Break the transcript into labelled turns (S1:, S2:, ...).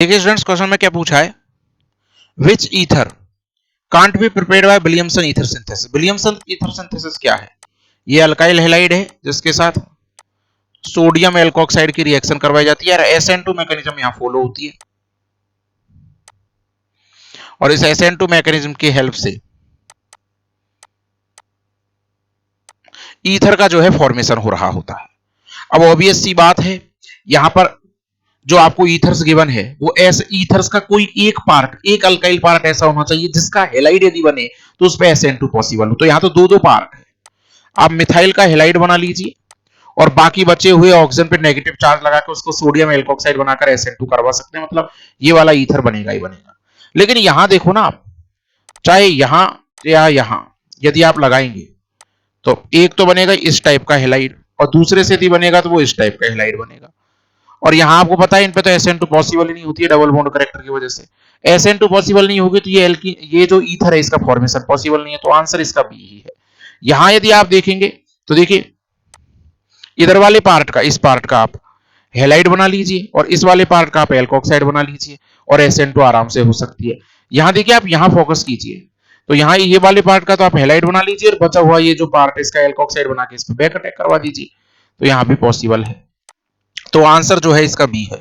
S1: देखिए students, question में क्या पूछा है, which ether can't be prepared by Williamson ether synthesis. Williamson ether synthesis क्या है? ये अल्काइल हैलाइड है जिसके साथ सोडियम एल्कोक्साइड की रिएक्शन करवाई जाती है और SN2 मैकेनिज्म यहां फॉलो होती है और इस SN2 मैकेनिज्म की हेल्प से ईथर का जो है फॉर्मेशन हो रहा होता है। अब ऑब्वियस सी बात है, यहां पर जो आपको ईथर्स गिवन है वो ऐसे ईथर्स का कोई एक पार्ट, एक अल्काइल पार्ट ऐसा होना चाहिए जिसका हेलाइड यदि बने तो उस पे SN2 पॉसिबल हो। तो यहां तो दो दो पार्ट है, आप मिथाइल का हेलाइड बना लीजिए और बाकी बचे हुए ऑक्सीजन पे नेगेटिव चार्ज लगा के उसको सोडियम एल्कोक्साइड बनाकर SN2 करवा सकते हैं, मतलब ये वाला ईथर बनेगा ही बनेगा। लेकिन यहां देखो ना आप, चाहे यहां या यहां यदि आप लगाएंगे तो एक तो बनेगा इस टाइप का हेलाइड और दूसरे से यदि बनेगा तो वो इस टाइप का हेलाइड बनेगा। और यहां आपको पता है इन पे तो SN2 पॉसिबल ही नहीं होती है डबल बॉन्ड करेक्टर की वजह से। SN2 पॉसिबल नहीं होगी तो ये जो ईथर है इसका फॉर्मेशन पॉसिबल नहीं है, तो आंसर इसका बी ही है। यहां यदि आप देखेंगे तो देखिए इधर वाले पार्ट का, इस पार्ट का आप हेलाइड बना लीजिए और इस वाले पार्ट का आप एल्कोक्साइड बना लीजिए और SN2 आराम से हो सकती है। यहां देखिए आप यहां फोकस कीजिए तो यहां ये वाले पार्ट का तो आप हेलाइड बना लीजिए और बचा हुआ ये जो पार्ट है इसका एल्कोक्साइड बना के इस पे बैक अटैक करवा दीजिए, तो यहां भी पॉसिबल है। तो आंसर जो है इसका बी है।